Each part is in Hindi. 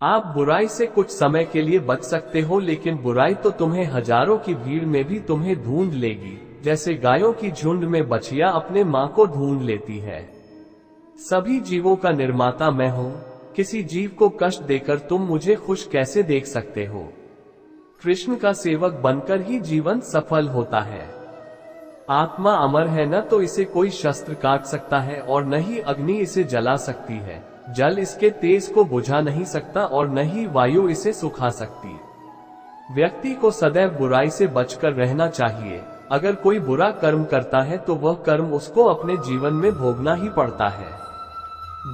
आप बुराई से कुछ समय के लिए बच सकते हो, लेकिन बुराई तो तुम्हें हजारों की भीड़ में भी तुम्हें ढूंढ लेगी, जैसे गायों की झुंड में बछिया अपने मां को ढूंढ लेती है। सभी जीवों का निर्माता मैं हूं। किसी जीव को कष्ट देकर तुम मुझे खुश कैसे देख सकते हो? कृष्ण का सेवक बनकर ही जीवन सफल होता है। आत्मा अमर है, न तो इसे कोई शस्त्र काट सकता है और न ही अग्नि इसे जला सकती है। जल इसके तेज को बुझा नहीं सकता और न ही वायु इसे सुखा सकती। व्यक्ति को सदैव बुराई से बचकर रहना चाहिए। अगर कोई बुरा कर्म करता है तो वह कर्म उसको अपने जीवन में भोगना ही पड़ता है।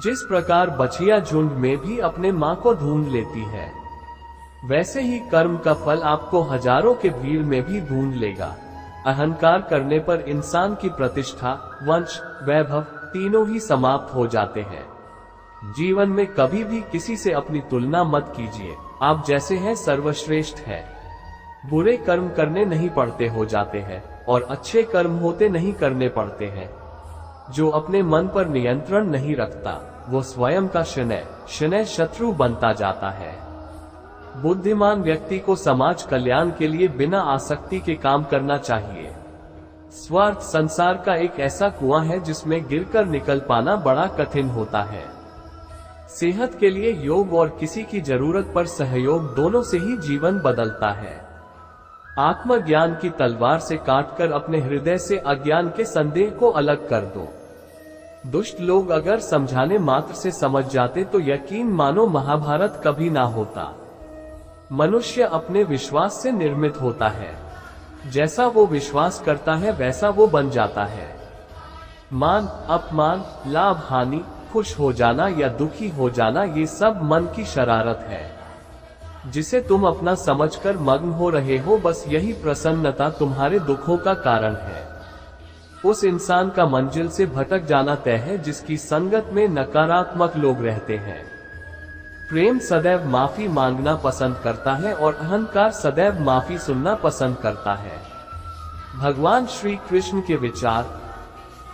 जिस प्रकार बछिया झुंड में भी अपने मां को ढूंढ लेती है, वैसे ही कर्म का फल आपको हजारों के भीड़ में भी ढूंढ लेगा। अहंकार करने पर इंसान की प्रतिष्ठा, वंश, वैभव तीनों ही समाप्त हो जाते हैं। जीवन में कभी भी किसी से अपनी तुलना मत कीजिए। आप जैसे हैं सर्वश्रेष्ठ है। बुरे कर्म करने नहीं पड़ते हो जाते हैं और अच्छे कर्म होते नहीं करने पड़ते हैं। जो अपने मन पर नियंत्रण नहीं रखता वो स्वयं का शनै शत्रु बनता जाता है। बुद्धिमान व्यक्ति को समाज कल्याण के लिए बिना आसक्ति के काम करना चाहिए। स्वार्थ संसार का एक ऐसा कुआं है जिसमें गिरकर निकल पाना बड़ा कठिन होता है। सेहत के लिए योग और किसी की जरूरत पर सहयोग, दोनों से ही जीवन बदलता है। आत्मज्ञान की तलवार से काटकर अपने हृदय से अज्ञान के संदेह को अलग कर दो। दुष्ट लोग अगर समझाने मात्र से समझ जाते तो यकीन मानो महाभारत कभी ना होता। मनुष्य अपने विश्वास से निर्मित होता है। जैसा वो विश्वास करता है वैसा वो बन जाता है। मान अपमान, लाभ हानि, खुश हो जाना या दुखी हो जाना, ये सब मन की शरारत है जिसे तुम अपना समझकर मग्न हो रहे हो। बस यही प्रसन्नता तुम्हारे दुखों का कारण है। उस इंसान का मंजिल से भटक जाना तय है जिसकी संगत में नकारात्मक लोग रहते हैं। प्रेम सदैव माफी मांगना पसंद करता है और अहंकार सदैव माफी सुनना पसंद करता है। भगवान श्री कृष्ण के विचार,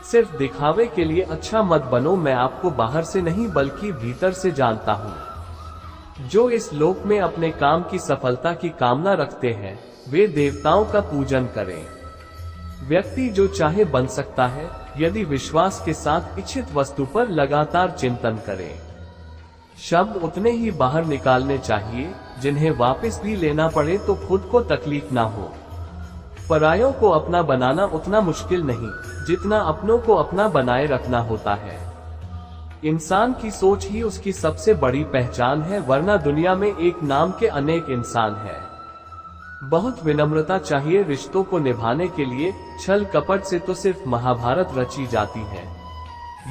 सिर्फ दिखावे के लिए अच्छा मत बनो, मैं आपको बाहर से नहीं बल्कि भीतर से जानता हूँ। जो इस लोक में अपने काम की सफलता की कामना रखते हैं वे देवताओं का पूजन करें। व्यक्ति जो चाहे बन सकता है यदि विश्वास के साथ इच्छित वस्तु पर लगातार चिंतन करे। शब्द उतने ही बाहर निकालने चाहिए जिन्हें वापस भी लेना पड़े तो खुद को तकलीफ ना हो। परायों को अपना बनाना उतना मुश्किल नहीं जितना अपनों को अपना बनाए रखना होता है। इंसान की सोच ही उसकी सबसे बड़ी पहचान है, वरना दुनिया में एक नाम के अनेक इंसान हैं। बहुत विनम्रता चाहिए रिश्तों को निभाने के लिए। छल कपट से तो सिर्फ महाभारत रची जाती है।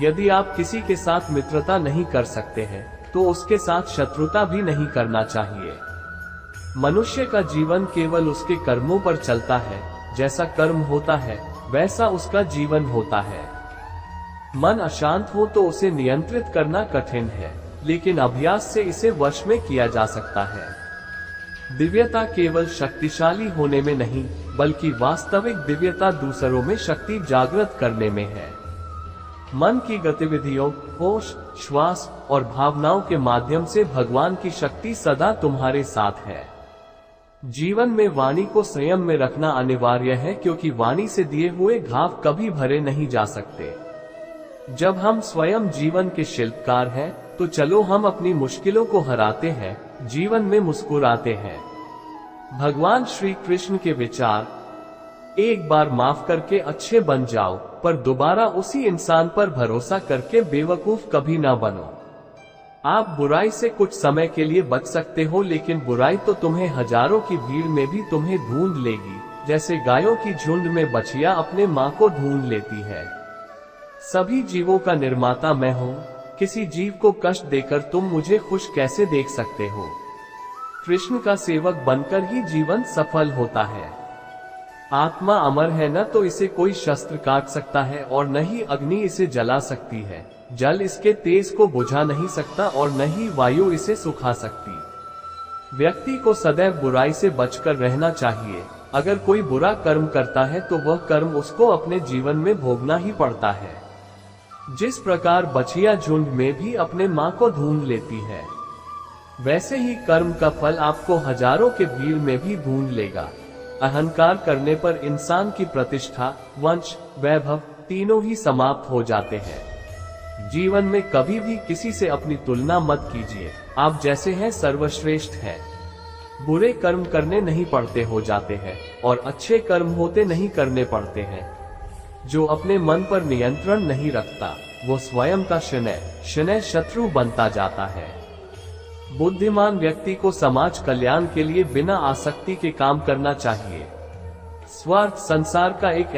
यदि आप किसी के साथ मित्रता नहीं कर सकते हैं तो उसके साथ शत्रुता भी नहीं करना चाहिए। मनुष्य का जीवन केवल उसके कर्मों पर चलता है। जैसा कर्म होता है वैसा उसका जीवन होता है। मन अशांत हो तो उसे नियंत्रित करना कठिन है, लेकिन अभ्यास से इसे वश में किया जा सकता है। दिव्यता केवल शक्तिशाली होने में नहीं बल्कि वास्तविक दिव्यता दूसरों में शक्ति जागृत करने में है। मन की गतिविधियों, होश, श्वास और भावनाओं के माध्यम से भगवान की शक्ति सदा तुम्हारे साथ है। जीवन में वाणी को संयम में रखना अनिवार्य है, क्योंकि वाणी से दिए हुए घाव कभी भरे नहीं जा सकते। जब हम स्वयं जीवन के शिल्पकार हैं तो चलो हम अपनी मुश्किलों को हराते हैं, जीवन में मुस्कुराते हैं। भगवान श्री कृष्ण के विचार, एक बार माफ करके अच्छे बन जाओ, पर दोबारा उसी इंसान पर भरोसा करके बेवकूफ कभी ना बनो। आप बुराई से कुछ समय के लिए बच सकते हो, लेकिन बुराई तो तुम्हें हजारों की भीड़ में भी तुम्हें ढूंढ लेगी, जैसे गायों की झुंड में बछिया अपने मां को ढूंढ लेती है। सभी जीवों का निर्माता मैं हूँ। किसी जीव को कष्ट देकर तुम मुझे खुश कैसे देख सकते हो? कृष्ण का सेवक बनकर ही जीवन सफल होता है। आत्मा अमर है, न तो इसे कोई शस्त्र काट सकता है और न ही अग्नि इसे जला सकती है। जल इसके तेज को बुझा नहीं सकता और न ही वायु इसे सुखा सकती। व्यक्ति को सदैव बुराई से बचकर रहना चाहिए। अगर कोई बुरा कर्म करता है तो वह कर्म उसको अपने जीवन में भोगना ही पड़ता है। जिस प्रकार बछिया झुंड में भी अपने मां को ढूंढ लेती है, वैसे ही कर्म का फल आपको हजारों के भीड़ में भी ढूंढ लेगा। अहंकार करने पर इंसान की प्रतिष्ठा, वंश, वैभव तीनों ही समाप्त हो जाते हैं। जीवन में कभी भी किसी से अपनी तुलना मत कीजिए, आप जैसे हैं सर्वश्रेष्ठ हैं। बुरे कर्म करने नहीं पड़ते हो जाते हैं और अच्छे कर्म होते नहीं करने पड़ते हैं। जो अपने मन पर नियंत्रण नहीं रखता वो स्वयं का शनै शत्रु बनता जाता है। बुद्धिमान व्यक्ति को समाज कल्याण के लिए बिना आसक्ति के काम करना चाहिए। स्वार्थ संसार का एक